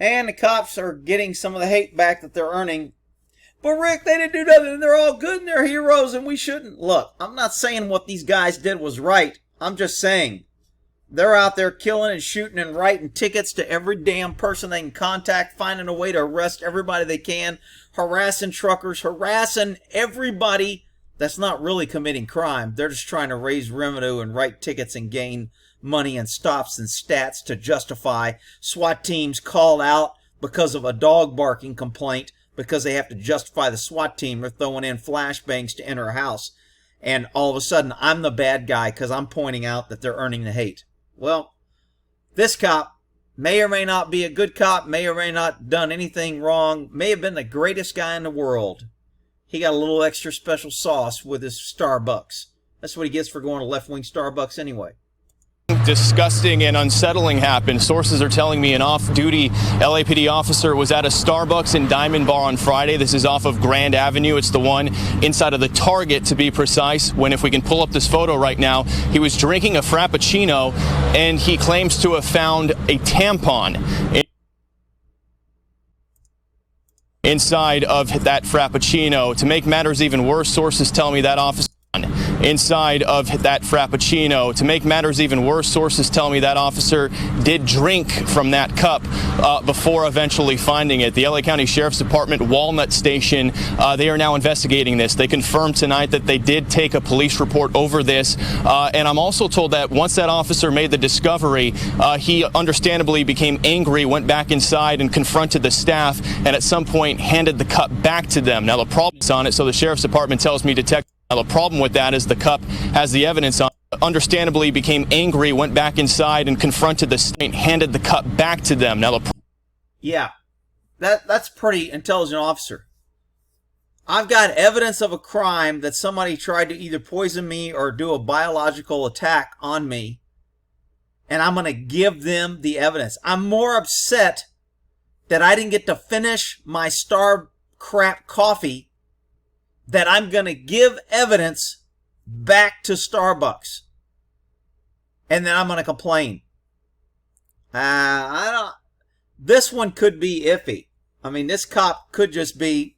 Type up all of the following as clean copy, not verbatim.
And the cops are getting some of the hate back that they're earning. But Rick, they didn't do nothing. They're all good and they're heroes and we shouldn't. Look, I'm not saying what these guys did was right. I'm just saying they're out there killing and shooting and writing tickets to every damn person they can contact, finding a way to arrest everybody they can, harassing truckers, harassing everybody that's not really committing crime. They're just trying to raise revenue and write tickets and gain money and stops and stats to justify SWAT teams called out because of a dog barking complaint, because they have to justify the SWAT team. They're throwing in flashbangs to enter a house. And all of a sudden, I'm the bad guy because I'm pointing out that they're earning the hate. Well, this cop may or may not be a good cop, may or may not done anything wrong, may have been the greatest guy in the world. He got a little extra special sauce with his Starbucks. That's what he gets for going to left-wing Starbucks anyway. Disgusting and unsettling happened. Sources are telling me an off-duty LAPD officer was at a Starbucks in Diamond Bar on Friday. This is off of Grand Avenue. It's the one inside of the Target, to be precise. When, if we can pull up this photo right now, he was drinking a Frappuccino and he claims to have found a tampon inside of that Frappuccino. To make matters even worse, sources tell me that officer inside of that Frappuccino. To make matters even worse, sources tell me that officer did drink from that cup before eventually finding it. The LA County Sheriff's Department Walnut Station, they are now investigating this. They confirmed tonight that they did take a police report over this. And I'm also told that once that officer made the discovery, he understandably became angry, went back inside and confronted the staff, and at some point handed the cup back to them. Now, the problem's on it, so the Sheriff's Department tells me Now, the problem with that is the cup has the evidence on it. Understandably became angry, went back inside and confronted the state, handed the cup back to them. Now, yeah, that's pretty intelligent officer. I've got evidence of a crime that somebody tried to either poison me or do a biological attack on me, and I'm going to give them the evidence. I'm more upset that I didn't get to finish my Star crap coffee that I'm going to give evidence back to Starbucks. And then I'm going to complain. This one could be iffy. I mean, this cop could just be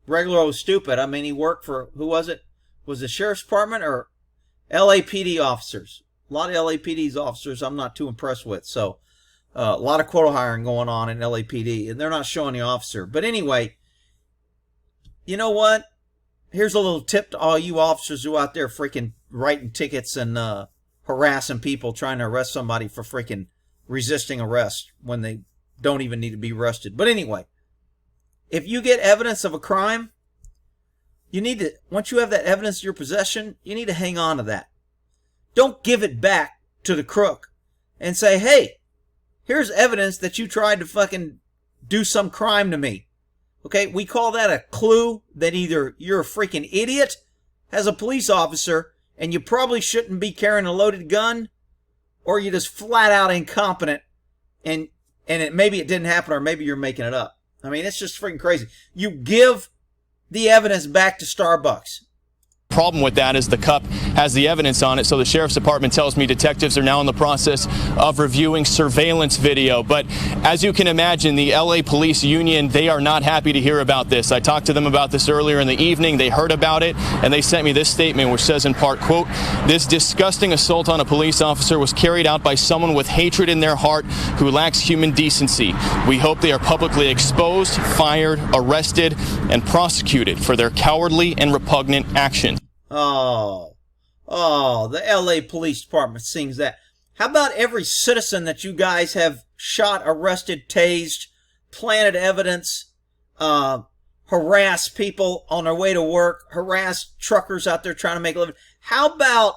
regular old stupid. I mean, he worked for, who was it? Was the Sheriff's Department or LAPD officers? A lot of LAPD's officers I'm not too impressed with. So, a lot of quota hiring going on in LAPD, and they're not showing the officer. But anyway, you know what? Here's a little tip to all you officers who out there freaking writing tickets and harassing people trying to arrest somebody for freaking resisting arrest when they don't even need to be arrested. But anyway, if you get evidence of a crime, you need to, once you have that evidence in your possession, you need to hang on to that. Don't give it back to the crook and say, hey, here's evidence that you tried to fucking do some crime to me. Okay, we call that a clue that either you're a freaking idiot as a police officer and you probably shouldn't be carrying a loaded gun, or you're just flat out incompetent and maybe it didn't happen, or maybe you're making it up. I mean, it's just freaking crazy. You give the evidence back to Starbucks. Problem with that is the cup has the evidence on it, so the Sheriff's Department tells me detectives are now in the process of reviewing surveillance video. But as you can imagine, the LA Police Union, they are not happy to hear about this. I talked to them about this earlier in the evening. They heard about it, and they sent me this statement, which says in part, quote, "This disgusting assault on a police officer was carried out by someone with hatred in their heart who lacks human decency. We hope they are publicly exposed, fired, arrested, and prosecuted for their cowardly and repugnant actions." Oh, the LA Police Department sings that. How about every citizen that you guys have shot, arrested, tased, planted evidence, harassed people on their way to work, harassed truckers out there trying to make a living? How about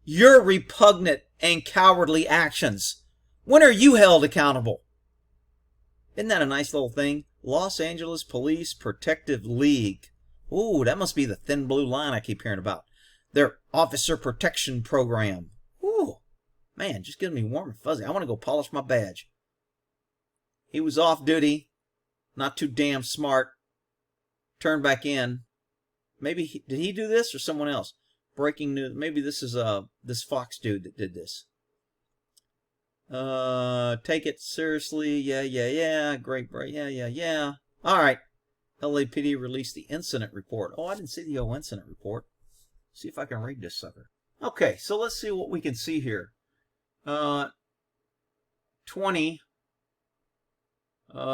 your repugnant and cowardly actions? When are you held accountable? Isn't that a nice little thing? Los Angeles Police Protective League. Ooh, that must be the thin blue line I keep hearing about. Their officer protection program. Ooh, man, just gives me warm and fuzzy. I want to go polish my badge. He was off duty, not too damn smart. Turned back in. Maybe, did he do this or someone else? Breaking news. Maybe this is this Fox dude that did this. Take it seriously. Yeah. Great. Yeah. All right. LAPD released the incident report. Oh, I didn't see the incident report. See if I can read this sucker. Okay, so let's see what we can see here. 20.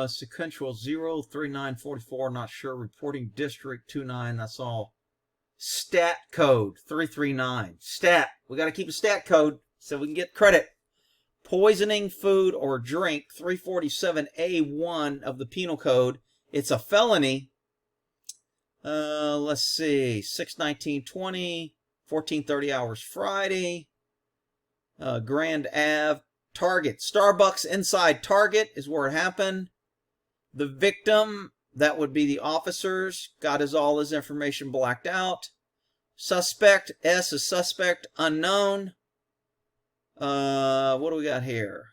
Sequential 03944. Not sure. Reporting district 29. That's all. Stat code 339. Stat. We got to keep a stat code so we can get credit. Poisoning food or drink 347A1 of the penal code. It's a felony. Let's see. 6/19/20, 14:30 hours Friday. Grand Ave. Target. Starbucks inside Target is where it happened. The victim, that would be the officers, got all his information blacked out. Suspect, S is suspect, unknown. What do we got here?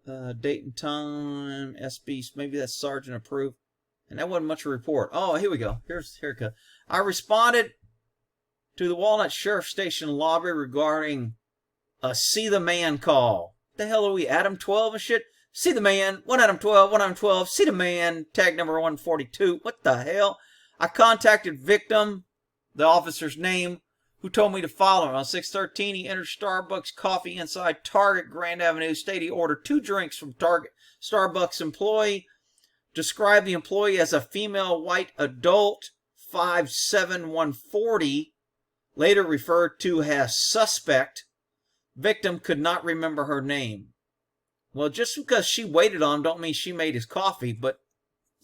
Date and time, SB, maybe that's Sergeant approved. And that wasn't much of a report. Oh, here we go. Here it goes. I responded to the Walnut Sheriff Station lobby regarding a See the Man call. What the hell are we, Adam 12 and shit? See the Man, 1 Adam 12, 1 Adam 12, See the Man, tag number 142. What the hell? I contacted victim, the officer's name, who told me to follow him. On 6/13, he entered Starbucks coffee inside Target Grand Avenue. Stated he ordered 2 drinks from Target Starbucks employee. Described the employee as a female white adult, 5'7", 140. Later referred to as suspect. Victim could not remember her name. Well, just because she waited on him don't mean she made his coffee, but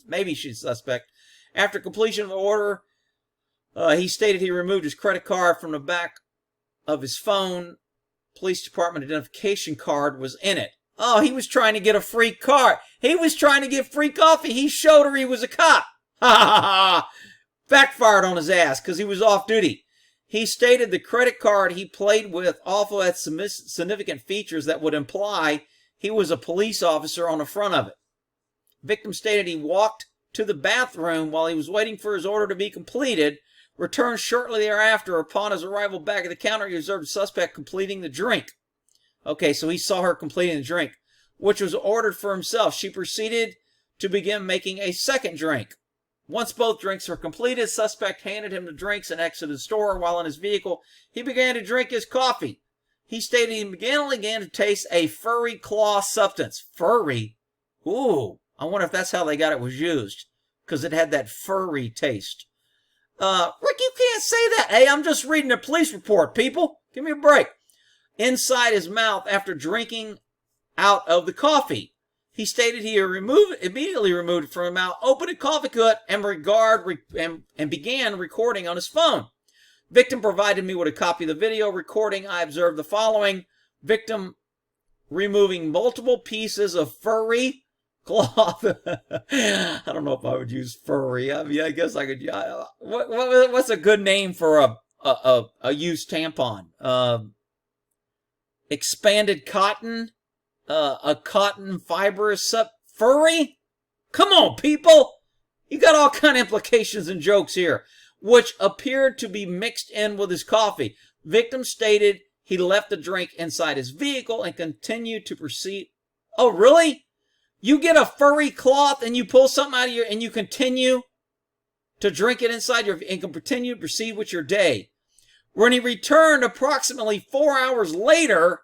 maybe she's suspect. After completion of the order, he stated he removed his credit card from the back of his phone. Police department identification card was in it. Oh, he was trying to get a free card. He was trying to get free coffee. He showed her he was a cop. Ha ha ha. Backfired on his ass because he was off duty. He stated the credit card he played with also had some significant features that would imply he was a police officer on the front of it. Victim stated he walked to the bathroom while he was waiting for his order to be completed. Returned shortly thereafter. Upon his arrival back at the counter, he observed the suspect completing the drink. Okay, so he saw her completing the drink, which was ordered for himself. She proceeded to begin making a second drink. Once both drinks were completed, suspect handed him the drinks and exited the store. While in his vehicle, he began to drink his coffee. He stated he began to taste a furry claw substance. Furry? Ooh, I wonder if that's how they got it was used, because it had that furry taste. Rick, you can't say that. Hey, I'm just reading a police report, people. Give me a break. Inside his mouth after drinking out of the coffee. He stated he immediately removed it from his mouth, opened a coffee cup, and began recording on his phone. Victim provided me with a copy of the video recording. I observed the following. Victim removing multiple pieces of furry cloth. I don't know if I would use furry. I mean, I guess I could. What's a good name for a used tampon? Expanded cotton, a cotton fibrous furry. Come on, people! You got all kind of implications and jokes here, which appeared to be mixed in with his coffee. Victim stated he left the drink inside his vehicle and continued to proceed. Oh, really? You get a furry cloth and you pull something out of and you continue to drink it inside and can continue to proceed with your day. When he returned approximately 4 hours later,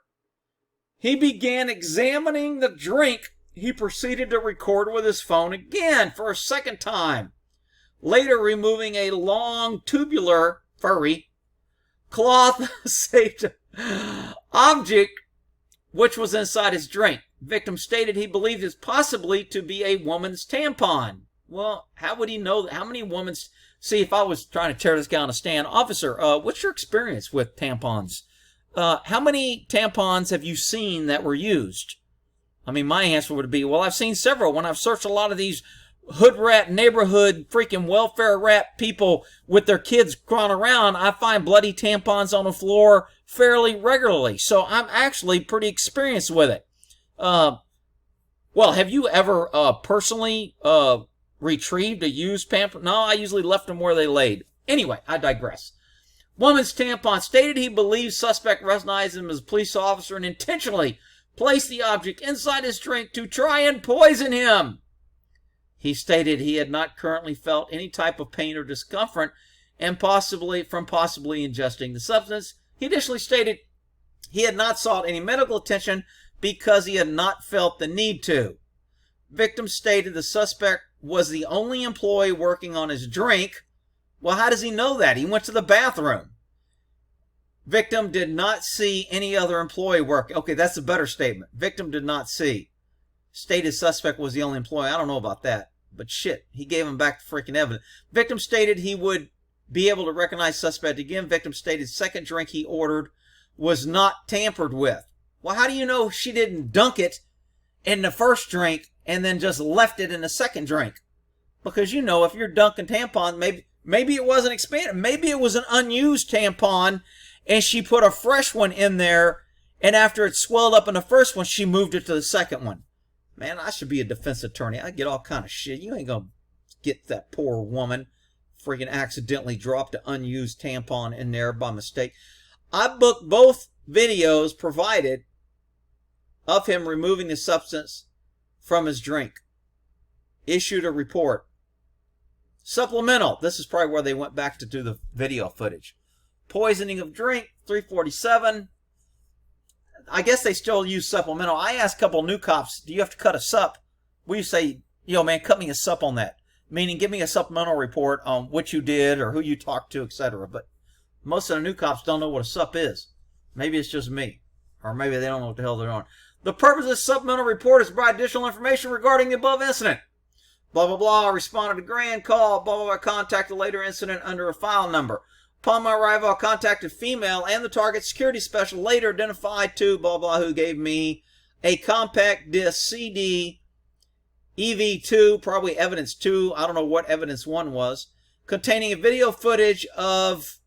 he began examining the drink. He proceeded to record with his phone again for a second time. Later, removing a long tubular furry cloth-shaped object which was inside his drink. Victim stated he believed it possibly to be a woman's tampon. Well, how would he know how many women's... See, if I was trying to tear this guy on a stand, officer, what's your experience with tampons? How many tampons have you seen that were used? I mean, my answer would be, well, I've seen several. When I've searched a lot of these hood rat, neighborhood, freaking welfare rat people with their kids crawling around, I find bloody tampons on the floor fairly regularly. So I'm actually pretty experienced with it. Well, have you ever personally retrieved a used tampon? No, I usually left them where they laid. Anyway, I digress. Woman's tampon stated he believes suspect recognized him as a police officer and intentionally placed the object inside his drink to try and poison him. He stated he had not currently felt any type of pain or discomfort and possibly ingesting the substance. He additionally stated he had not sought any medical attention because he had not felt the need to. Victim stated the suspect was the only employee working on his drink. Well, how does he know that? He went to the bathroom. Victim did not see any other employee working. Okay, that's a better statement. Victim did not see. Stated suspect was the only employee. I don't know about that. But shit, he gave him back the freaking evidence. Victim stated he would be able to recognize suspect again. Victim stated second drink he ordered was not tampered with. Well, how do you know she didn't dunk it in the first drink and then just left it in the second drink? Because, you know, if you're dunking tampon, maybe it wasn't expanded. Maybe it was an unused tampon and she put a fresh one in there, and after it swelled up in the first one, she moved it to the second one. Man, I should be a defense attorney. I get all kind of shit. You ain't gonna get that poor woman freaking accidentally dropped an unused tampon in there by mistake. I booked both videos provided of him removing the substance from his drink. Issued a report. Supplemental. This is probably where they went back to do the video footage. Poisoning of drink, 347. I guess they still use supplemental. I asked a couple new cops, do you have to cut a sup? We say, yo, man, cut me a sup on that. Meaning, give me a supplemental report on what you did or who you talked to, etc. But most of the new cops don't know what a sup is. Maybe it's just me. Or maybe they don't know what the hell they're doing. The purpose of this supplemental report is to provide additional information regarding the above incident. Blah, blah, blah. Responded to grand call. Blah, blah, blah. Contacted later incident under a file number. Upon my arrival, I contacted female and the target security special, later identified to blah, blah, who gave me a compact disc CD EV2, probably evidence 2. I don't know what evidence 1 was, containing a video footage of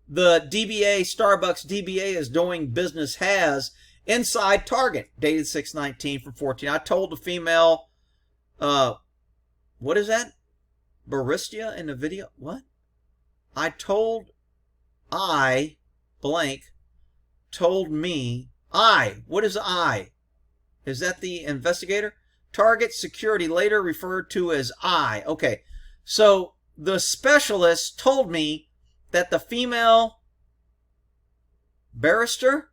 the DBA, Starbucks DBA is doing business has inside Target, dated 6/19 from 14. I told the female, what is that? Baristia in the video? What? What is I? Is that the investigator? Target security, later referred to as I. Okay, so the specialist told me that the female barista?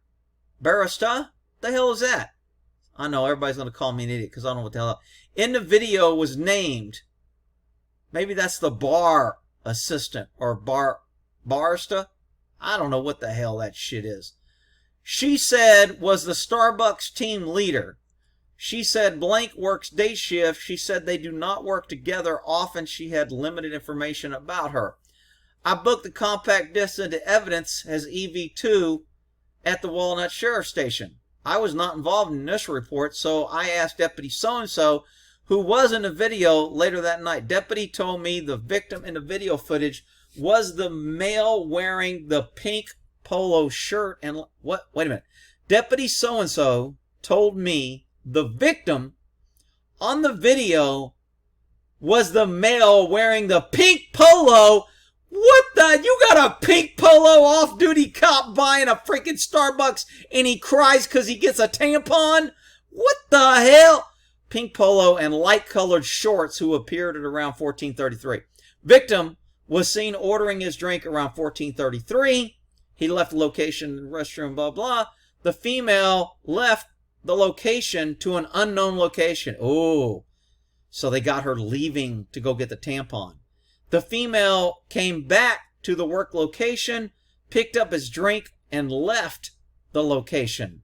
The hell is that? I know everybody's going to call me an idiot because I don't know what the hell. In the video was named, maybe that's the bar assistant or barista. I don't know what the hell that shit is. She said was the Starbucks team leader. She said blank works day shift. She said they do not work together often. She had limited information about her. I booked the compact disc into evidence as EV2 at the Walnut Sheriff Station. I was not involved in this report, so I asked Deputy so-and-so, who was in the video later that night. Deputy told me the victim in the video footage was the male wearing the pink polo shirt and what? Wait a minute. Deputy so-and-so told me the victim on the video was the male wearing the pink polo. What the? You got a pink polo off-duty cop buying a freaking Starbucks and he cries because he gets a tampon? What the hell? Pink polo and light-colored shorts who appeared at around 14:33. Victim was seen ordering his drink around 14:33. He left the location, the restroom, blah, blah. The female left the location to an unknown location. Oh, so they got her leaving to go get the tampon. The female came back to the work location, picked up his drink, and left the location.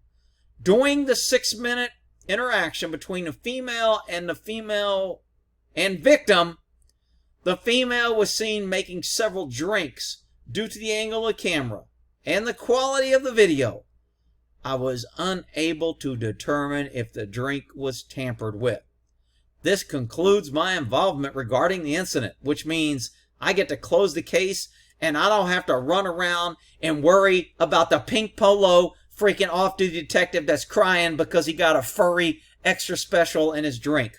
During the 6-minute interaction between the female and victim, the female was seen making several drinks. Due to the angle of the camera and the quality of the video, I was unable to determine if the drink was tampered with. This concludes my involvement regarding the incident, which means I get to close the case and I don't have to run around and worry about the pink polo freaking off-duty detective that's crying because he got a furry extra special in his drink.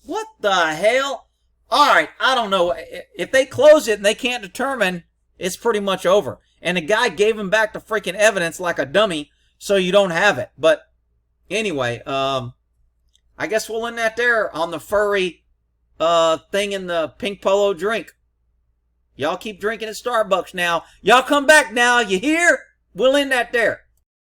What the hell? All right, I don't know. If they close it and they can't determine, it's pretty much over. And the guy gave him back the freaking evidence like a dummy, so you don't have it. But Anyway, I guess we'll end that there on the furry thing in the pink polo drink. Y'all keep drinking at Starbucks now. Y'all come back now. You hear? We'll end that there.